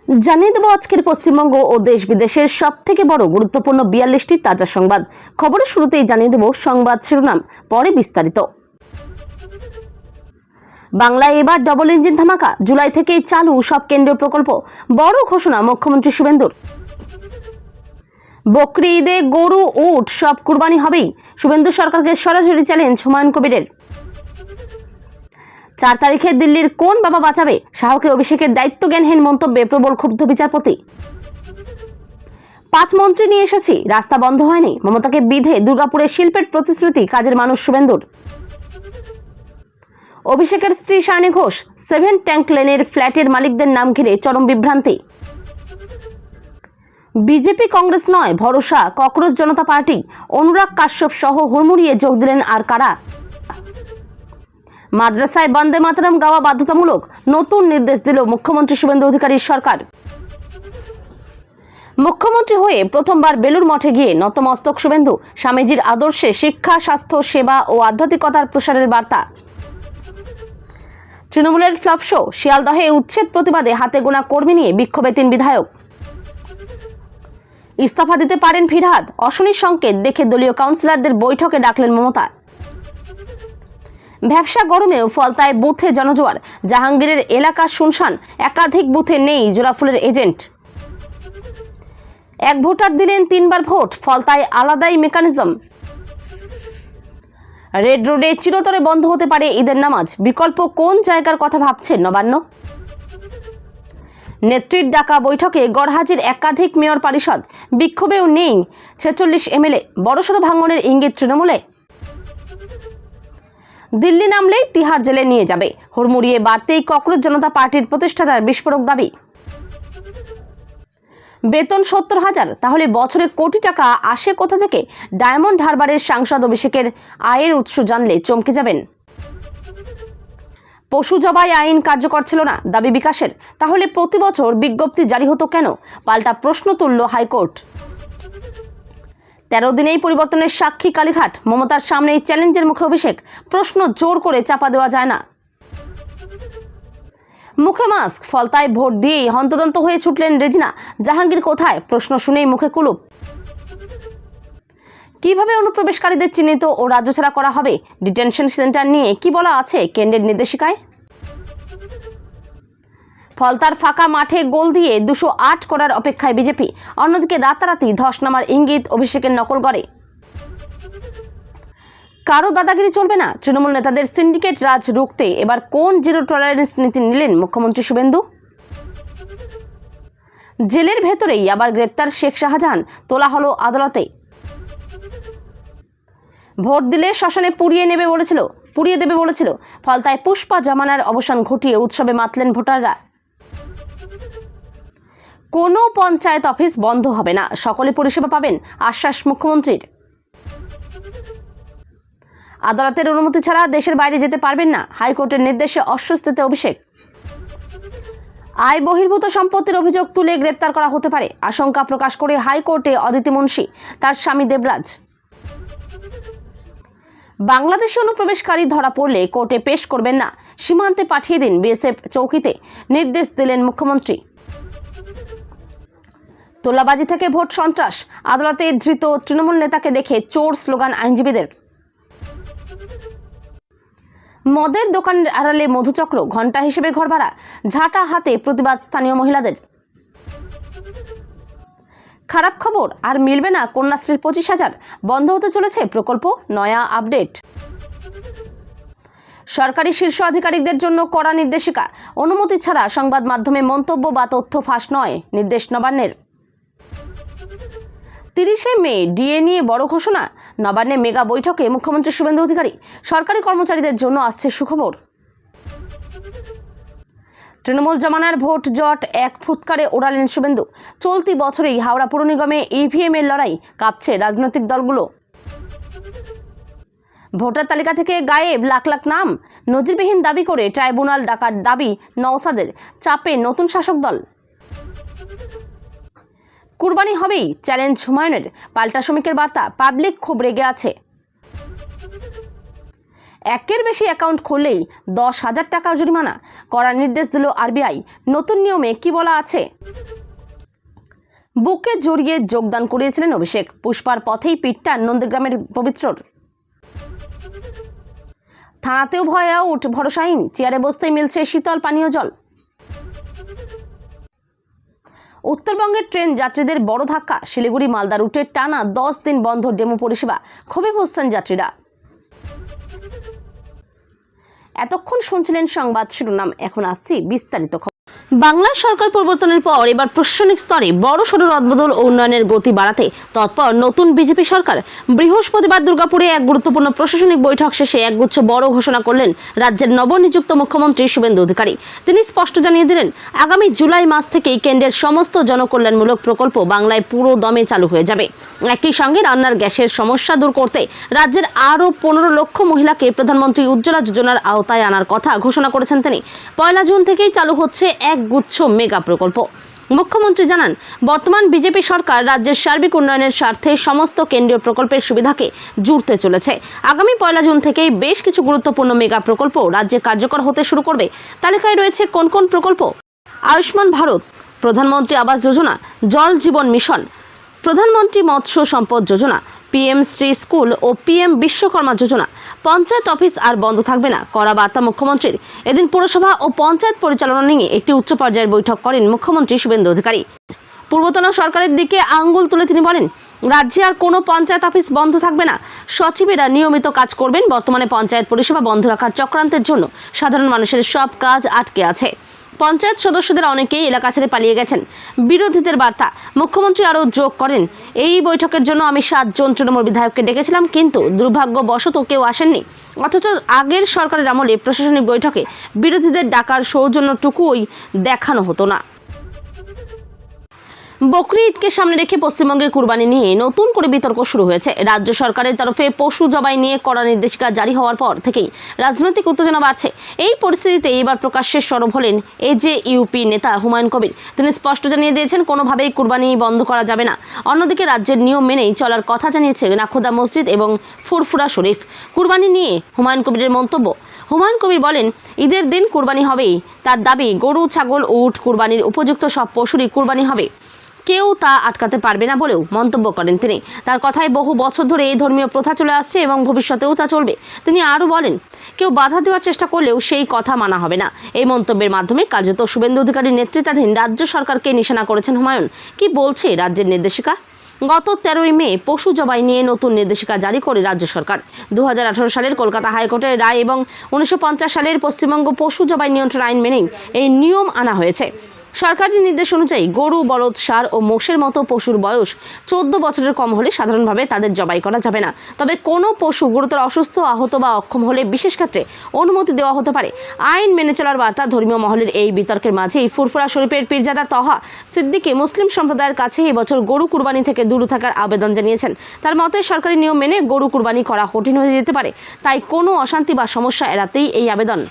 জানিয়ে দেব আজকের পশ্চিমবঙ্গ ও দেশ বিদেশের সবথেকে বড় গুরুত্বপূর্ণ ৪২টি তাজা সংবাদ। খবরের শুরুতেই জানিয়ে দেব সংবাদ শিরোনাম, পরে বিস্তারিত। বাংলায় এবার ডবল ইঞ্জিন ধামাকা, জুলাই থেকেই চালু সব কেন্দ্রীয় প্রকল্প, বড় ঘোষণা মুখ্যমন্ত্রী শুভেন্দুর। বকরি ঈদে গরু উট সব কুরবানি হবেই, শুভেন্দু সরকারকে সরাসরি চ্যালেঞ্জ হুমায়ুন কবিরের। ৪ তারিখে দিল্লির কোন বাবা বাঁচাবে, শাহকে অভিষেকের দায়িত্বজ্ঞানহীন মন্তব্যে প্রবল ক্ষুব্ধ বিচারপতি। ৫ মন্ত্রী নিয়ে এসেছি, রাস্তা বন্ধ হয়নি, মমতাকে বিধে দুর্গাপুরের শিল্পের প্রতিশ্রুতি, কাজের মানুষ শুভেন্দুর। অভিষেকের স্ত্রী শায়নী ঘোষ, 7 ট্যাঙ্ক লেনের ফ্ল্যাটের মালিকদের নাম ঘিরে চরম বিভ্রান্তি। বিজেপি কংগ্রেস নয়, ভরসা ককরোচ জনতা পার্টি, অনুরাগ কাশ্যপ সহ হুড়মুড়িয়ে যোগ দিলেন আর কারা। মাদ্রাসায় বন্দে মাতরম গাওয়া বাধ্যতামূলক, নতুন নির্দেশ দিল মুখ্যমন্ত্রী শুভেন্দু অধিকারীর সরকার। মুখ্যমন্ত্রী হয়ে প্রথমবার বেলুড় মঠে গিয়ে নতমস্তক শুভেন্দু, স্বামীজির আদর্শে শিক্ষা, স্বাস্থ্য, সেবা ও আধ্যাত্মিকতার প্রসারের বার্তা। তৃণমূলের ফ্লপ শো, শিয়ালদহে উচ্ছেদ প্রতিবাদে হাতে গোনা কর্মী নিয়ে বিক্ষোভে ৩ বিধায়ক। ইস্তফা দিতে পারেন ফিরহাদ, অশনির সংকেত দেখে দলীয় কাউন্সিলরদের বৈঠকে ডাকলেন মমতা। ব্যবসা গরমেও ফলতায় বুথে জনজোয়ার, জাহাঙ্গীরের এলাকা শুনশান, একাধিক বুথে নেই জোড়াফুলের এজেন্ট। এক ভোটার দিলেন ৩ বার ভোট, ফলতায় আলাদাই মেকানিজম। রেড রোডে চিরতরে বন্ধ হতে পারে ঈদের নামাজ, বিকল্প কোন জায়গার কথা ভাবছেন নবান্ন। নেত্রীর ডাকা বৈঠকে গড়হাজির একাধিক মেয়র পরিষদ, বিক্ষোভেও নেই ৪৬ এমএলএ, বড়সড় ভাঙনের ইঙ্গিত তৃণমূলে। দিল্লি নামলেই তিহার জেলে নিয়ে যাবে, হুড়মুড়িয়ে বাড়তেই ককরোচ জনতা পার্টির প্রতিষ্ঠাতার বিস্ফোরক দাবি। বেতন ৭০,০০০, তাহলে বছরে কোটি টাকা আসে কোথা থেকে? ডায়মন্ড হারবারের সাংসদ অভিষেকের আয়ের উৎস জানলে চমকে যাবেন। পশু জবাই আইন কার্যকর ছিল না, দাবি বিকাশের, তাহলে প্রতি বছর বিজ্ঞপ্তি জারি হতো কেন? পাল্টা প্রশ্ন তুলল হাইকোর্ট। ১৩ দিনেই পরিবর্তনের সাক্ষী কালীঘাট, মমতার সামনেই চ্যালেঞ্জের মুখে অভিষেক, প্রশ্ন জোর করে চাপা দেওয়া যায় না। মুখে মাস্ক, ফলতায় ভোট দিয়েই হন্তদন্ত হয়ে ছুটলেন রেজিনা, জাহাঙ্গীর কোথায়? প্রশ্ন শুনেই মুখে কুলুপ। কিভাবে অনুপ্রবেশকারীদের চিহ্নিত ও রাজ্য ছাড়া করা হবে? ডিটেনশন সেন্টার নিয়ে কি বলা আছে কেন্দ্রের নির্দেশিকায়? ফলতার ফাঁকা মাঠে গোল দিয়ে ২০৮ করার অপেক্ষায় বিজেপি, অন্যদিকে রাতারাতি ধস নামার ইঙ্গিত অভিষেকের নকল করে। কারো দাদাগিরি চলবে না, তৃণমূল নেতাদের সিন্ডিকেট রাজ রুখতে এবার কোন জিরো টলারেন্স নীতি নিলেন মুখ্যমন্ত্রী শুভেন্দু? জেলের ভেতরেই আবার গ্রেপ্তার শেখ শাহজাহান, তোলা হলো আদালতে। ভোট দিলে শ্মশানে পুড়িয়ে দেবে বলেছিল, ফলতায় পুষ্পা জামানার অবসান ঘটিয়ে উৎসবে মাতলেন ভোটাররা। কোনো পঞ্চায়েত অফিস বন্ধ হবে না, সকলে পরিষেবা পাবেন, আশ্বাস মুখ্যমন্ত্রীর। আদালতের অনুমতি ছাড়া দেশের বাইরে যেতে পারবেন না, হাইকোর্টের নির্দেশে অস্বস্তিতে অভিষেক। আয় বহির্ভূত সম্পত্তির অভিযোগ তুলে গ্রেপ্তার করা হতে পারে, আশঙ্কা প্রকাশ করে হাইকোর্টে অদিতি মুন্সি, তার স্বামী দেবরাজ। বাংলাদেশে অনুপ্রবেশকারী ধরা পড়লে কোর্টে পেশ করবেন না, সীমান্তে পাঠিয়ে দিন বিএসএফ চৌকিতে, নির্দেশ দিলেন মুখ্যমন্ত্রী। তোলাবাজি থেকে ভোট সন্ত্রাস, আদালতে ধৃত তৃণমূল নেতাকে দেখে চোর স্লোগান আইনজীবীদের। মদের দোকানের আড়ালে মধুচক্র, ঘণ্টা হিসেবে ঘর ভাড়া, ঝাঁটা হাতে প্রতিবাদ স্থানীয় মহিলাদের। খারাপ খবর, আর মিলবে না কন্যাশ্রীর ২৫,০০০, বন্ধ হতে চলেছে প্রকল্প, নয়া আপডেট। সরকারি শীর্ষ আধিকারিকদের জন্য কড়া নির্দেশিকা, অনুমতি ছাড়া সংবাদ মাধ্যমে মন্তব্য বা তথ্য ফাঁস নয়, নির্দেশ নবান্নের। ৩০শে মে ডিএ নিয়ে বড় ঘোষণা, নবান্নে মেগা বৈঠকে মুখ্যমন্ত্রী শুভেন্দু অধিকারী, সরকারি কর্মচারীদের জন্য আসছে সুখবর। তৃণমূল জমানার ভোট জট এক ফুৎকারে ওড়ালেন শুভেন্দু, চলতি বছরেই হাওড়া পুর নিগমে ইভিএম এর লড়াই, কাঁপছে রাজনৈতিক দলগুলো। ভোটার তালিকা থেকে গায়েব লাখ লাখ নাম, নজিরবিহীন দাবি করে ট্রাইব্যুনাল ডাকার দাবি নওশাদের, চাপে নতুন শাসক দল। কুরবানি হবেই, চ্যালেঞ্জ হুমায়ুনের, পাল্টা শ্রমিকের বার্তা, পাবলিক খুব রেগে আছে। একের বেশি অ্যাকাউন্ট খুললেই ১০,০০০ টাকার জরিমানা, করার নির্দেশ দিল আরবিআই, নতুন নিয়মে কি বলা আছে? বুকে জড়িয়ে যোগদান করিয়েছিলেন অভিষেক। পুষ্পার পথেই পিঠটান নন্দীগ্রামের পবিত্রর। থানাতেও ভয় আউট, ভরসাহীন, চেয়ারে বসতেই মিলছে শীতল পানীয় জল। উত্তরবঙ্গের ট্রেন যাত্রীদের বড় ধাক্কা, শিলিগুড়ি মালদা রুটে টানা 10 দিন বন্ধ ডেমো পরিষেবা, ক্ষোভে ফুঁসছেন যাত্রীরা। এতক্ষণ শুনছিলেন সংবাদ শিরোনাম, এখন আসছি বিস্তারিত। বাংলা সরকার পরিবর্তনের পর এবার প্রশাসনিক স্তরে বড়সড় রদবদল ও উন্নয়নের গতি বাড়াতে তৎপর নতুন বিজেপি সরকার। বৃহস্পতিবার দুর্গাপুরে এক গুরুত্বপূর্ণ প্রশাসনিক বৈঠক শেষে একগুচ্ছ বড় ঘোষণা করলেন রাজ্যের নবনিযুক্ত মুখ্যমন্ত্রী শুভেন্দু অধিকারী। তিনি স্পষ্ট জানিয়ে দিলেন, আগামী জুলাই মাস থেকেই কেন্দ্রের সমস্ত জনকল্যাণমূলক প্রকল্প বাংলায় পুরো দমে চালু হয়ে যাবে। একই সঙ্গে রান্নার গ্যাসের সমস্যা দূর করতে রাজ্যের আরও 15 লক্ষ মহিলাকে প্রধানমন্ত্রী উজ্জ্বলা যোজনার আওতায় আনার কথা ঘোষণা করেছেন তিনি। 1 জুন থেকেই চালু হচ্ছে একগুচ্ছ মেগা প্রকল্প। মুখ্যমন্ত্রী জানান, বর্তমান বিজেপি সরকার রাজ্যের সার্বিক উন্নয়নের স্বার্থে সমস্ত কেন্দ্রীয় প্রকল্পের সুবিধাকে জুড়তে চলেছে। আগামী 1 জুন থেকেই বেশ কিছু গুরুত্বপূর্ণ মেগা প্রকল্প রাজ্যে কার্যকর হতে শুরু করবে। তালিকায় রয়েছে কোন কোন প্রকল্প: আয়ুষ্মান ভারত, প্রধানমন্ত্রী আবাস যোজনা, জল জীবন মিশন, প্রধানমন্ত্রী মৎস্য সম্পদ যোজনা, পিএম শ্রী স্কুল ও পিএম বিশ্বকর্মা যোজনা। পঞ্চায়েত অফিস আর বন্ধ থাকবে না, কড়া বার্তা মুখ্যমন্ত্রীর। এদিন পুরসভা ও পঞ্চায়েত পরিচালনা নিয়ে একটি উচ্চ পর্যায়ের বৈঠক করেন মুখ্যমন্ত্রী শুভেন্দু অধিকারী। পূর্বতন সরকারের দিকে আঙ্গুল তুলে তিনি বলেন, রাজ্যে আর কোনো পঞ্চায়েত অফিস বন্ধ থাকবে না, সচিবেরা নিয়মিত কাজ করবেন। বর্তমানে পঞ্চায়েত পরিষেবা বন্ধ রাখার চক্রান্তের জন্য সাধারণ মানুষের সব কাজ আটকে আছে। পঞ্চায়েত সদস্যদের অনেকেই এলাকা ছেড়ে পালিয়ে গেছেন। বিরোধীদের বার্তা। মুখ্যমন্ত্রী আরও যোগ করেন, এই বৈঠকের জন্য আমি 7 জন তৃণমূল বিধায়ককে ডেকেছিলাম, কিন্তু দুর্ভাগ্যবশত কেউ আসেননি। অথচ আগের সরকারের আমলে প্রশাসনিক বৈঠকে বিরোধীদের ডাকার সৌজন্যটুকুই দেখানো হতো না। বকরি ঈদকে সামনে রেখে পশ্চিমবঙ্গে কুরবানি নিয়ে নতুন করে বিতর্ক শুরু হয়েছে। রাজ্য সরকারের তরফে পশু জবাই নিয়ে কড়া নির্দেশিকা জারি হওয়ার পর থেকেই রাজনৈতিক উত্তেজনা বাড়ছে। এই পরিস্থিতিতে এবার প্রকাশ্যে সরব হলেন এজেইউপি নেতা হুমায়ুন কবির। তিনি স্পষ্ট জানিয়ে দিয়েছেন, কোনোভাবেই কুরবানি বন্ধ করা যাবে না। অন্যদিকে রাজ্যের নিয়ম মেনেই চলার কথা জানিয়েছে নাখোদা মসজিদ এবং ফুরফুরা শরীফ। কুরবানি নিয়ে হুমায়ুন কবিরের মন্তব্য। হুমায়ুন কবির বলেন, ঈদের দিন কুরবানি হবেই। তার দাবি, গরু, ছাগল, উট কুরবানির উপযুক্ত সব পশুরই কুরবানি হবে, কেউ তা আটকাতে পারবে না বলেও মন্তব্য করেন তিনি। তার কথায় বহু বছর ধরে এই ধর্মীয় প্রথা চলে আসছে এবং ভবিষ্যতেও তা চলবে। তিনি আরও বলেন, কেউ বাধা দেওয়ার চেষ্টা করলেও সেই কথা মানা হবে না। এই মন্তব্যের মাধ্যমে কার্যত শুভেন্দু অধিকারীর নেতৃত্বাধীন রাজ্য সরকারকে নিশানা করেছেন হুমায়ুন। কি বলছে রাজ্যের নির্দেশিকা? গত 13ই মে পশু জবাই নিয়ে নতুন নির্দেশিকা জারি করে রাজ্য সরকার। 2018 সালের কলকাতা হাইকোর্টের রায় এবং 1950 সালের পশ্চিমবঙ্গ পশু জবাই নিয়ন্ত্রণ আইন মেনেই এই নিয়ম আনা হয়েছে। সরকারি নির্দেশ অনুযায়ী গরু, বলদ, ষাঁড় ও মোষের মতো পশুর বয়স 14 বছরের কম হলে সাধারণভাবে তাদের জবাই করা যাবে না। তবে কোনো পশু গুরুতর অসুস্থ, আহত বা অক্ষম হলে বিশেষ ক্ষেত্রে অনুমতি দেওয়া হতে পারে। আইন মেনে চলার বার্তা। ধর্মীয় মহলের এই বিতর্কের মাঝেই ফুরফুরা শরীফের পীরজাদা তহা সিদ্দিকী মুসলিম সম্প্রদায়ের কাছে এবছর গরু কুরবানি থেকে দূরে থাকার আবেদন জানিয়েছেন। তার মতে, সরকারি নিয়ম মেনে গরু কুরবানি করা কঠিন হয়ে যেতে পারে, তাই কোনো অশান্তি বা সমস্যা এড়াতেই এই আবেদন।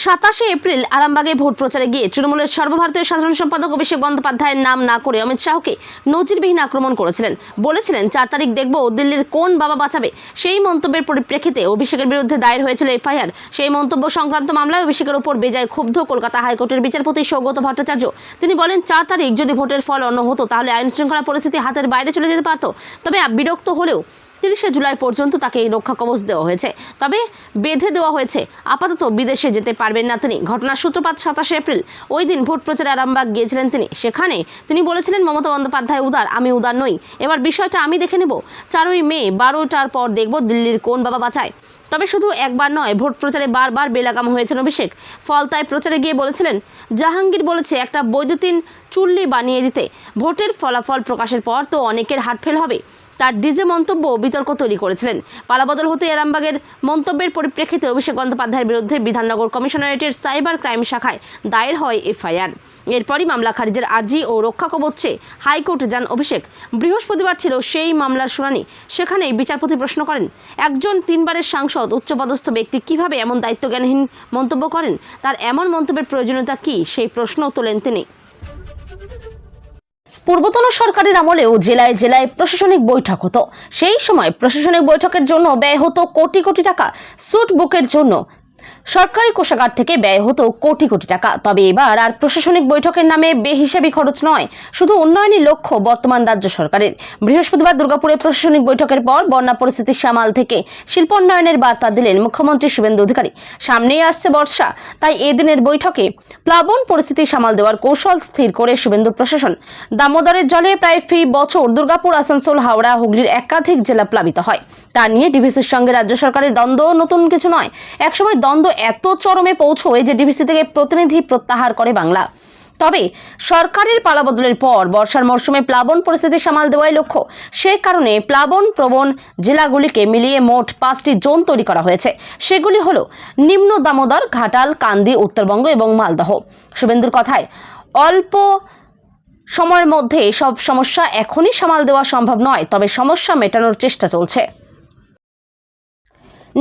27 এপ্রিল আরামবাগে ভোট প্রচারে গিয়ে তৃণমূলের সর্বভারতীয় সাধারণ সম্পাদক অভিষেক বন্দ্যোপাধ্যায়ের নাম না করে অমিত শাহকে নজিরবিহীন আক্রমণ করেছিলেন। বলেছিলেন, 4 তারিখ দেখব দিল্লির কোন বাবা বাঁচাবে। সেই মন্তব্যের পরিপ্রেক্ষিতে অভিষেকের বিরুদ্ধে দায়ের হয়েছিল এফআইআর। সেই মন্তব্য সংক্রান্ত মামলায় অভিষেকের উপর বেজায় ক্ষুব্ধ কলকাতা হাইকোর্টের বিচারপতি সৌগত ভট্টাচার্য। তিনি বলেন, 4 তারিখ যদি ভোটের ফল অন্য হতো তাহলে আইন শৃঙ্খলা পরিস্থিতি হাতের বাইরে চলে যেতে পারত। তবে বিরক্ত হলেও 30 জুলাই পর্যন্ত তাকে রক্ষা কবচ দেওয়া হয়েছে, তবে বেঁধে দেওয়া হয়েছে। আপাতত বিদেশে যেতে পারবেন না তিনি। ঘটনার সূত্রপাত 27 এপ্রিল। ওই দিন ভোট প্রচারে আরামবাগ গিয়েছিলেন তিনি। সেখানে তিনি বলেছিলেন, মমতা বন্দ্যোপাধ্যায় উদার, আমি উদার নই। এবার বিষয়টা আমি দেখে নেব। 4ই মে 12টার পর দেখব দিল্লির কোন বাবা বাঁচায়। তবে শুধু একবার নয়, ভোট প্রচারে বারবার বেলাগাম হয়েছেন অভিষেক। ফলতায় প্রচারে গিয়ে বলেছিলেন, জাহাঙ্গীর বলেছে একটা বৈদ্যুতিন চুল্লি বানিয়ে দিতে। ভোটের ফলাফল প্রকাশের পর তো অনেকের হার্টফেল হবে। তার ডিজে মন্তব্য বিতর্ক তৈরি করেছিলেন। পালাবদল হতে আরামবাগের মন্তব্যের পরিপ্রেক্ষিতে অভিষেক বন্দ্যোপাধ্যায়ের বিরুদ্ধে বিধাননগর কমিশনারেটের সাইবার ক্রাইম শাখায় দায়ের হয় এফআইআর। এরপরই মামলা খারিজের আর্জি ও রক্ষা কবচ চেয়ে হাইকোর্টে যান অভিষেক। বৃহস্পতিবার ছিল সেই মামলার শুনানি। সেখানেই বিচারপতি প্রশ্ন করেন, একজন 3 বারের সাংসদ, উচ্চপদস্থ ব্যক্তি কিভাবে এমন দায়িত্বজ্ঞানহীন মন্তব্য করেন? তার এমন মন্তব্যের প্রয়োজনীয়তা কি, সেই প্রশ্ন তোলেন তিনি। পূর্বতন সরকারের আমলেও জেলায় জেলায় প্রশাসনিক বৈঠক হতো। সেই সময় প্রশাসনিক বৈঠকের জন্য ব্যয় হতো কোটি কোটি টাকা। স্যুট বুকের জন্য সরকারি কোষাগার থেকে ব্যয় হতো কোটি কোটি টাকা, তবে এবার আর প্রশাসনিক বৈঠকের নামে বেহিসাবি খরচ নয়, শুধু উন্নয়নই লক্ষ্য বর্তমান রাজ্য সরকারের। বৃহস্পতিবার দুর্গাপুরে প্রশাসনিক বৈঠকের পর বন্যা পরিস্থিতির সামাল থেকে শিল্পোন্নয়নের বার্তা দিলেন মুখ্যমন্ত্রী শুভেন্দু অধিকারী। সামনেই আসছে বর্ষা, তাই এদিনের বৈঠকে প্লাবন পরিস্থিতি সামাল দেওয়ার কৌশল স্থির করে শুভেন্দু প্রশাসন। দামোদরের জলে প্রায় ফি বছর দুর্গাপুর, আসানসোল, হাওড়া, হুগলির একাধিক জেলা প্লাবিত হয়। তা নিয়ে ডিভিসির সঙ্গে রাজ্য সরকারের দ্বন্দ্ব নতুন কিছু নয়। একসময় দ্বন্দ্ব এত চরমে পৌঁছয় যে ডিভিসি থেকে প্রতিনিধি প্রত্যাহার করে বাংলা। তবে সরকারের পালাবদলের পর বর্ষার মরশুমে প্লাবন পরিস্থিতি সামাল দেওয়াই লক্ষ্য। সে কারণে প্লাবন প্রবণ জেলাগুলিকে মিলিয়ে মোট 5টি জোন তৈরি করা হয়েছে। সেগুলি হলো নিম্ন দামোদর, ঘাটাল, কান্দি, উত্তরবঙ্গ এবং মালদহ। শুভেন্দুর কথায়, অল্প সময়ের মধ্যে সব সমস্যা এখনই সামাল দেওয়া সম্ভব নয়, তবে সমস্যা মেটানোর চেষ্টা চলছে।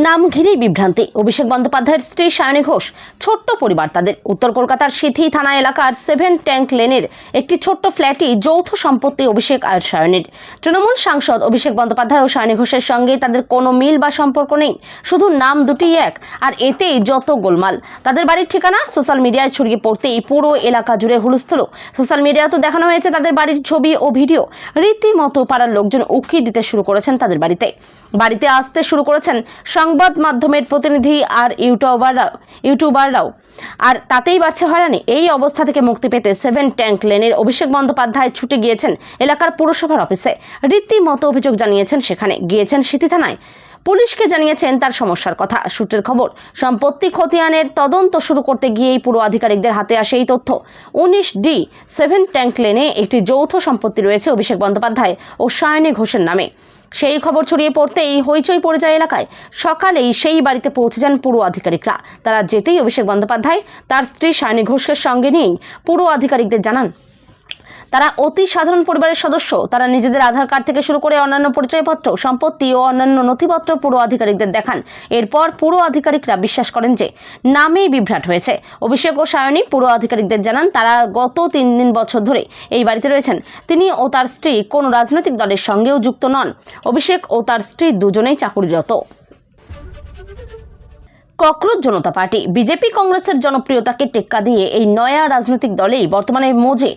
নাম ঘিরেই বিভ্রান্তি। অভিষেক বন্দ্যোপাধ্যায়ের স্ত্রী সায়নী ঘোষ, ছোট্ট পরিবার তাদের। উত্তর কলকাতার সিথি থানা এলাকার 7 ট্যাঙ্ক লেনের একটি ছোট্ট ফ্ল্যাটই যৌথ সম্পত্তি অভিষেক আর সায়নীর। তৃণমূল সাংসদ অভিষেক বন্দ্যোপাধ্যায় ও সায়নী ঘোষের সঙ্গে তাদের কোনো মিল বা সম্পর্ক নেই, শুধু নাম দুটিই এক, আর এতেই যত গোলমাল। তাদের বাড়ির ঠিকানা সোশ্যাল মিডিয়ায় ছড়িয়ে পড়তেই পুরো এলাকা জুড়ে হুলস্থুল। সোশ্যাল মিডিয়াতে দেখানো হয়েছে তাদের বাড়ির ছবি ও ভিডিও। রীতিমতো পাড়ার লোকজন উকি দিতে শুরু করেছেন তাদের বাড়িতে আসতে শুরু করেছেন সংবাদ মাধ্যমের প্রতিনিধি আর ইউটিউবাররাও। আর তাতেই বাড়ছে হয়রানি। এই অবস্থা থেকে মুক্তি পেতে 7 ট্যাঙ্ক লেনের অভিষেক বন্দ্যোপাধ্যায় ছুটে গিয়েছেন এলাকার পুরসভার অফিসে। রীতিমতো অভিযোগ জানিয়েছেন সেখানে, গিয়েছেন সিথি থানায়, পুলিশকে জানিয়েছেন তার সমস্যার কথা। সূত্রের খবর, সম্পত্তি খতিয়ানের তদন্ত শুরু করতে গিয়েই পুরো আধিকারিকদের হাতে আসে এই তথ্য। 19D 7 ট্যাঙ্ক লেনে একটি যৌথ সম্পত্তি রয়েছে অভিষেক বন্দ্যোপাধ্যায় ও সায়নী ঘোষের নামে। সেই খবর ছড়িয়ে পড়তেই হইচই পড়ে যায় এলাকায়। সকালেই সেই বাড়িতে পৌঁছে যান পুরো আধিকারিকরা। তারা যেতেই অভিষেক বন্দ্যোপাধ্যায় তার স্ত্রী সায়নী ঘোষকে সঙ্গে নিয়েই পুরো আধিকারিকদের জানান তারা অতি সাধারণ পরিবারের সদস্য। তারা নিজেদের আধার কার্ড থেকে শুরু করে অন্যান্য পরিচয়পত্র, সম্পত্তি ও অন্যান্য নথিপত্র পুরো আধিকারিকদের দেখান। এরপর পুরো আধিকারিকরা বিশ্বাস করেন যে নামেই বিভ্রাট হয়েছে। অভিষেক ও সায়নী পুরো আধিকারিকদের জানান তারা গত 3 বছর ধরে এই বাড়িতে রয়েছেন। তিনি ও তার স্ত্রী কোনো রাজনৈতিক দলের সঙ্গেও যুক্ত নন। অভিষেক ও তার স্ত্রী দুজনেই চাকুরিরত। ককরোচ জনতা পার্টি। বিজেপি কংগ্রেসের জনপ্রিয়তাকে টেক্কা দিয়ে এই নয়া রাজনৈতিক দলেই বর্তমানে মজে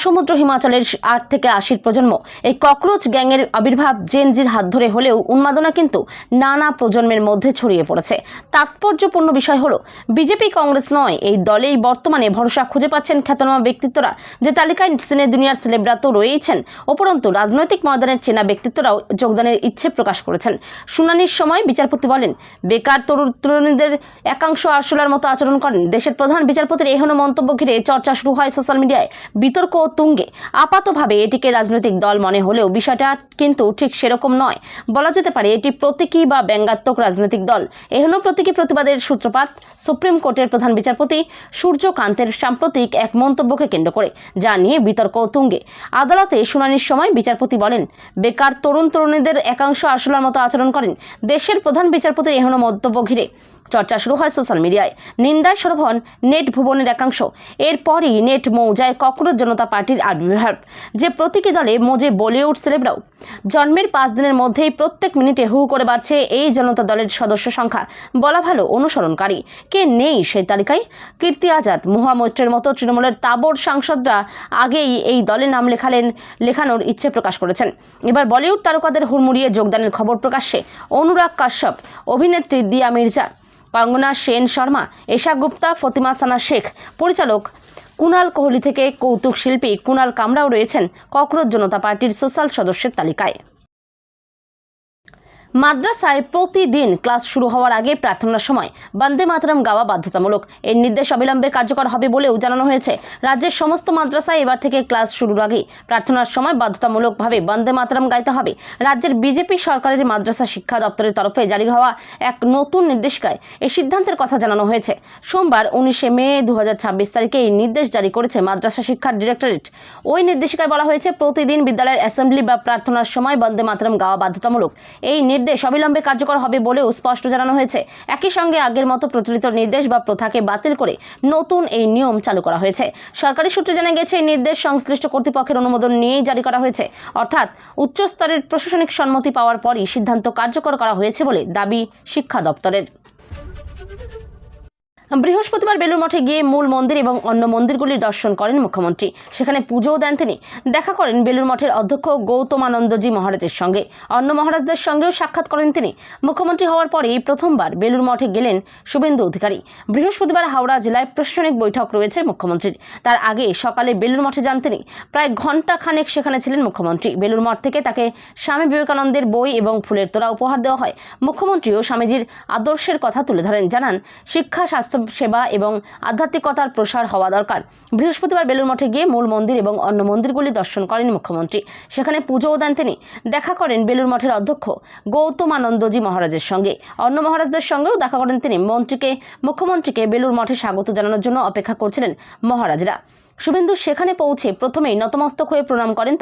সমুদ্র হিমাচলের 8 থেকে 80 প্রজন্ম। এই ককরোচ গ্যাংয়ের আবির্ভাব জেনজির হাত ধরে হলেও উন্মাদনা কিন্তু নানা প্রজন্মের মধ্যে ছড়িয়ে পড়েছে। তাৎপর্যপূর্ণ বিষয় হলো, বিজেপি কংগ্রেস নয়, এই দলেই বর্তমানে ভরসা খুঁজে পাচ্ছেন খ্যাতনামা ব্যক্তিত্বরা। যে তালিকায় সিনে দুনিয়ার সেলেবরা তো রয়েছেন, উপরন্তু রাজনৈতিক ময়দানের চেনা ব্যক্তিত্বরাও যোগদানের ইচ্ছে প্রকাশ করেছেন। শুনানির সময় বিচারপতি বলেন, বেকার তরুণীদের একাংশ আরশোলার মতো আচরণ করেন। দেশের প্রধান বিচারপতির এহেন মন্তব্য ঘিরে চর্চা শুরু হয় সোশ্যাল মিডিয়ায়, বিতর্ক ও তুঙ্গে। আপাতভাবে এটিকে রাজনৈতিক দল মনে হলেও বিষয়টা কিন্তু ঠিক সেরকম নয়। বলা যেতে পারে এটি প্রতীকী বা ব্যঙ্গাত্মক রাজনৈতিক দল। এহেন প্রতীকী প্রতিবাদের সূত্রপাত সুপ্রিম কোর্টের প্রধান বিচারপতি সূর্যকান্তের সাম্প্রতিক এক মন্তব্যকে কেন্দ্র করে, যা নিয়ে বিতর্ক ও তুঙ্গে। আদালতে শুনানির সময় বিচারপতি বলেন, বেকার তরুণীদের একাংশ আরশোলার মতো আচরণ করেন। দেশের প্রধান বিচারপতির এহেন মন্তব্য ঘিরে চর্চা শুরু হয় সোশ্যাল মিডিয়ায়। নিন্দায় সরব হন নেট ভুবনের একাংশ। এরপরই নেট মৌজায় ককরোচ জনতা পার্টির আবির্ভাব। যে প্রতীকী দলে মজে বলিউড সেলেবরাও। জন্মের 5 দিনের মধ্যেই প্রত্যেক মিনিটে হু করে বাড়ছে এই জনতা দলের সদস্য সংখ্যা। বলা ভালো, অনুসরণকারী কে নেই সেই তালিকায়? কীর্তি আজাদ, মহুয়া মৈত্রের মতো তৃণমূলের তাবর সাংসদরা আগেই এই দলে নাম লেখানোর ইচ্ছে প্রকাশ করেছেন। এবার বলিউড তারকাদের হুড়মুড়িয়ে যোগদানের খবর প্রকাশ্যে। অনুরাগ কাশ্যপ, অভিনেত্রী দিয়া মির্জা, কঙ্গনা সেন শর্মা, এশা গুপ্তা, ফতিমা সানা শেখ, পরিচালক কুনাল কোহলি থেকে কৌতুক শিল্পী কুনাল কামরাও রয়েছেন ককরোচ জনতা পার্টির সোশ্যাল সদস্যের তালিকায়। মাদ্রাসায় প্রতিদিন ক্লাস শুরু হওয়ার আগে প্রার্থনার সময় বন্দে মাতরম গাওয়া বাধ্যতামূলক। এর নির্দেশ অবিলম্বে কার্যকর হবে বলেও জানানো হয়েছে। রাজ্যের সমস্ত মাদ্রাসায় এবার থেকে ক্লাস শুরুর আগে প্রার্থনার সময় বাধ্যতামূলকভাবে বন্দে মাতরম গাইতে হবে। রাজ্যের বিজেপি সরকারের মাদ্রাসা শিক্ষা দপ্তরের তরফে জারি হওয়া এক নতুন নির্দেশিকায় এই সিদ্ধান্তের কথা জানানো হয়েছে। সোমবার 19 মে 2026 তারিখে এই নির্দেশ জারি করেছে মাদ্রাসা শিক্ষা ডিরেক্টরেট। ওই নির্দেশিকায় বলা হয়েছে, প্রতিদিন বিদ্যালয়ের অ্যাসেম্বলি বা প্রার্থনার সময় বন্দে মাতরম গাওয়া বাধ্যতামূলক। এই নির্দেশ অবিলম্বে কার্যকর হবে বলেও স্পষ্ট জানানো হয়েছে। একই সঙ্গে আগের মতো প্রচলিত নির্দেশ বা প্রথাকে বাতিল করে নতুন এই নিয়ম চালু করা হয়েছে। সরকারি সূত্রে জানা গেছে, এই নির্দেশ সংশ্লিষ্ট কর্তৃপক্ষের অনুমোদন নিয়েই জারি করা হয়েছে, অর্থাৎ উচ্চস্তরের প্রশাসনিক সম্মতি পাওয়ার পরই সিদ্ধান্ত কার্যকর করা হয়েছে বলে দাবি শিক্ষা দপ্তরের। বৃহস্পতিবার বেলুর মঠে গিয়ে মূল মন্দির এবং অন্য মন্দিরগুলির দর্শন করেন মুখ্যমন্ত্রী। সেখানে পুজোও দেন তিনি। দেখা করেন বেলুর মঠের অধ্যক্ষ গৌতমানন্দজি মহারাজের সঙ্গে। অন্য মহারাজদের সঙ্গেও সাক্ষাৎ করেন তিনি। মুখ্যমন্ত্রী হওয়ার পরেই প্রথমবার বেলুর মঠে গেলেন শুভেন্দু অধিকারী। বৃহস্পতিবার হাওড়া জেলায় প্রশাসনিক বৈঠক রয়েছে মুখ্যমন্ত্রীর। তার আগে সকালে বেলুর মঠে যান তিনি। প্রায় ঘণ্টা খানেক সেখানে ছিলেন মুখ্যমন্ত্রী। বেলুর মঠ থেকে তাকে স্বামী বিবেকানন্দের বই এবং ফুলের তোড়া উপহার দেওয়া হয়। মুখ্যমন্ত্রীও স্বামীজির আদর্শের কথা তুলে ধরেন, জানান শিক্ষা, স্বাস্থ্য সেবা এবং আধ্যাত্মিকতার প্রসার হওয়া দরকার। বৃহস্পতিবার বেলুর মঠে গিয়ে মূল মন্দির এবং অন্য মন্দিরগুলি দর্শন করেন মুখ্যমন্ত্রী। সেখানে পুজোও দেন তিনি। দেখা করেন বেলুর মঠের অধ্যক্ষ গৌতমানন্দজি মহারাজের সঙ্গে। অন্য মহারাজদের সঙ্গেও দেখা করেন তিনি। মুখ্যমন্ত্রীকে বেলুর মঠে স্বাগত জানানোর জন্য অপেক্ষা করছিলেন মহারাজরা। শুভেন্দু সেখানে পৌঁছে প্রথমেই নতমস্তক হয়ে প্রণাম করেন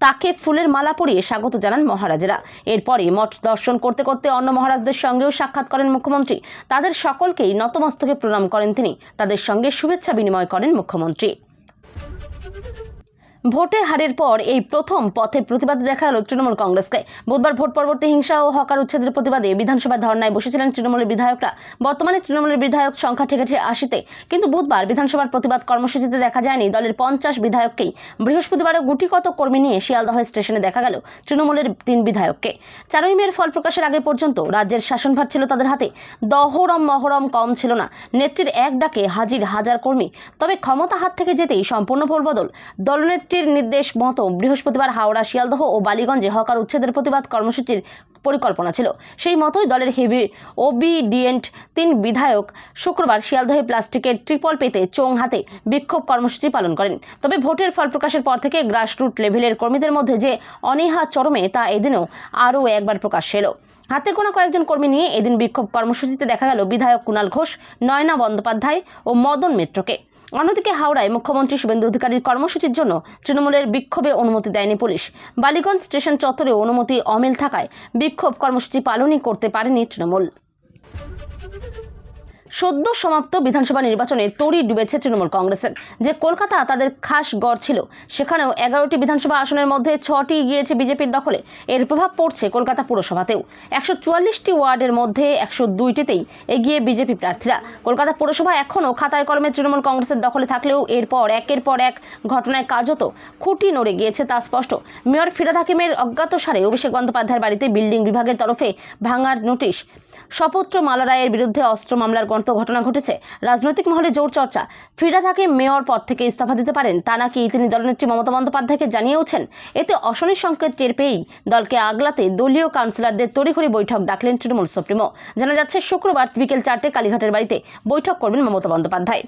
তাকে ফুলের মালা পরিয়ে স্বাগত জানান মহারাজেরা। এরপরই মঠ দর্শন করতে করতে অন্য মহারাজদের সঙ্গেও সাক্ষাৎ করেন মুখ্যমন্ত্রী। তাদের সকলকেই নতমস্তকে প্রণাম করেন তিনি। তাদের সঙ্গে শুভেচ্ছা বিনিময় করেন মুখ্যমন্ত্রী। ভোটে হারের পর এই প্রথম পথে প্রতিবাদে দেখা গেল তৃণমূল কংগ্রেসকে। বুধবার ভোট পরবর্তী হিংসা ও হকার উচ্ছেদের প্রতিবাদে বিধানসভায় ধর্নায় বসেছিলেন তৃণমূলের বিধায়করা। বর্তমানে তৃণমূলের বিধায়ক সংখ্যা ঠেকেছে 80-তে, কিন্তু বুধবার বিধানসভার প্রতিবাদ কর্মসূচিতে দেখা যায়নি দলের 50 বিধায়ককেই। বৃহস্পতিবারও গুটিকত কর্মী নিয়ে শিয়ালদহ স্টেশনে দেখা গেল তৃণমূলের 3 বিধায়ককে। 4ই মের ফল প্রকাশের আগে পর্যন্ত রাজ্যের শাসনভার ছিল তাদের হাতে। দহরম মহরম কম ছিল না। নেত্রীর এক ডাকে হাজির হাজার কর্মী। তবে ক্ষমতা হাত থেকে যেতেই সম্পূর্ণ ভোলবদল। দলনেত্রীর নির্দেশ মতো বৃহস্পতিবার হাওড়া, শিয়ালদহ ও বালিগঞ্জে হকার উচ্ছেদের প্রতিবাদ কর্মসূচির পরিকল্পনা ছিল। সেই মতোই দলের ওবিডিয়েন্ট 3 বিধায়ক শুক্রবার শিয়ালদহে প্লাস্টিকের ট্রিপল পেতে চোং হাতে বিক্ষোভ কর্মসূচি পালন করেন। তবে ভোটের ফল প্রকাশের পর থেকে গ্রাসরুট লেভেলের কর্মীদের মধ্যে যে অনীহা চরমে, তা এদিনও আরও একবার প্রকাশ এলো। হাতে গোনা কয়েকজন কর্মী নিয়ে এদিন বিক্ষোভ কর্মসূচিতে দেখা গেল বিধায়ক কুণাল ঘোষ, নয়না বন্দ্যোপাধ্যায় ও মদন মিত্রকে। অন্যদিকে হাওড়ায় মুখ্যমন্ত্রী শুভেন্দু অধিকারীর কর্মসূচির জন্য তৃণমূলের বিক্ষোভে অনুমতি দেয়নি পুলিশ। বালিগঞ্জ স্টেশন চত্বরে অনুমতি অমিল থাকায় বিক্ষোভ কর্মসূচি পালনই করতে পারেনি তৃণমূল। সদ্য সমাপ্ত বিধানসভা নির্বাচনে তড়ি ডুবেছে তৃণমূল কংগ্রেসের। যে কলকাতা তাদের খাস গড় ছিল, সেখানেও 11টি বিধানসভা আসনের মধ্যে 6টি গিয়েছে বিজেপির দখলে। এর প্রভাব পড়ছে কলকাতা পুরসভাতেও। 144টি ওয়ার্ডের মধ্যে 102টিতেই এগিয়ে বিজেপি প্রার্থীরা। কলকাতা পুরসভা এখনও খাতায় কলমে তৃণমূল কংগ্রেসের দখলে থাকলেও এরপর একের পর এক ঘটনায় কার্যত খুঁটি নড়ে গিয়েছে তা স্পষ্ট। মেয়র ফিরহাদ হাকিমের অজ্ঞাতসারে অভিষেক বন্দ্যোপাধ্যায়ের বাড়িতে বিল্ডিং বিভাগের তরফে ভাঙার নোটিশ, শপত্র মালা রায়ের বিরুদ্ধে অস্ত্র মামলার ঘটনা ঘটেছে। রাজনৈতিক মহলে জোর চর্চা, ফিরহাদ হাকিম মেয়র পদ থেকে ইস্তফা দিতে পারেন, তা নাকি তিনি দলনেত্রী মমতা বন্দ্যোপাধ্যায়কে জানিয়েওছেন। এতে অশনির সংকেত টের পেয়েই দলকে আগলাতে দলীয় কাউন্সিলরদের তড়িঘড়ি বৈঠক ডাকলেন তৃণমূল সুপ্রিমো। জানা যাচ্ছে শুক্রবার বিকেল 4টে কালীঘাটের বাড়িতে বৈঠক করবেন মমতা বন্দ্যোপাধ্যায়।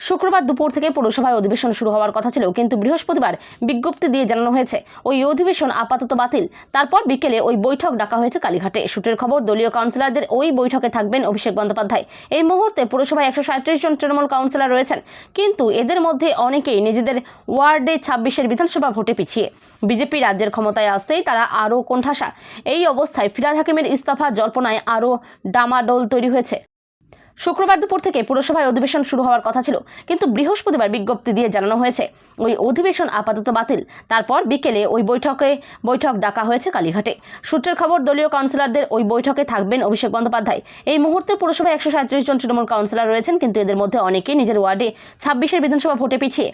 শুক্রবার দুপুর থেকে পৌরসভায় অধিবেশন শুরু হওয়ার কথা ছিল, কিন্তু বৃহস্পতিবার বিজ্ঞপ্তি দিয়ে জানানো হয়েছে ওই অধিবেশন আপাতত বাতিল। তারপর বিকেলে ওই বৈঠক ডাকা হয়েছে কালীঘাটে। সূত্রের খবর, দলীয় কাউন্সিলরদের ওই বৈঠকে থাকবেন অভিষেক বন্দ্যোপাধ্যায়। এই মুহূর্তে পৌরসভায় 137 জন তৃণমূল কাউন্সিলর রয়েছেন, কিন্তু এদের মধ্যে অনেকেই নিজেদের ওয়ার্ডে 26-এর বিধানসভা ভোটে পিছিয়ে। বিজেপি রাজ্যের ক্ষমতায় আসতেই তারা আরও কোণঠাসা। এই অবস্থায় ফিরহাদ হাকিমের ইস্তফা জল্পনায় আরও ডামাডোল তৈরি হয়েছে। শুক্রবার দুপুর থেকে পুরসভায় অধিবেশন শুরু হওয়ার কথা ছিল, কিন্তু বৃহস্পতিবার বিজ্ঞপ্তি দিয়ে জানানো হয়েছে ওই অধিবেশন আপাতত বাতিল। তারপর বিকেলে ওই বৈঠক ডাকা হয়েছে কালীঘাটে। সূত্রের খবর, দলীয় কাউন্সিলরদের ওই বৈঠকে থাকবেন অভিষেক বন্দ্যোপাধ্যায়। এই মুহূর্তে পুরসভায় 137 জন তৃণমূল কাউন্সিলর রয়েছেন, কিন্তু এদের মধ্যে অনেকেই নিজের ওয়ার্ডে 26-এর বিধানসভা ভোটে পিছিয়ে।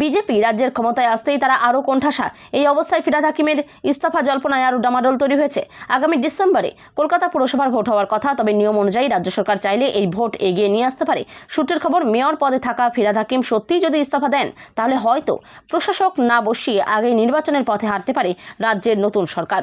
বিজেপি রাজ্যের ক্ষমতায় আসতেই তারা আরও কোণঠাসা। এই অবস্থায় ফিরহাদ হাকিমের ইস্তফা জল্পনায় আরও ডামাডোল তৈরি হয়েছে। আগামী ডিসেম্বরে কলকাতা পুরসভার ভোট হওয়ার কথা, তবে নিয়ম অনুযায়ী রাজ্য সরকার চাইলে এই ভোট এগিয়ে নিয়ে আসতে পারে। সূত্রের খবর, মেয়র পদে থাকা ফিরহাদ হাকিম সত্যিই যদি ইস্তফা দেন, তাহলে হয়তো প্রশাসক না বসিয়ে আগেই নির্বাচনের পথে হাঁটতে পারে রাজ্যের নতুন সরকার।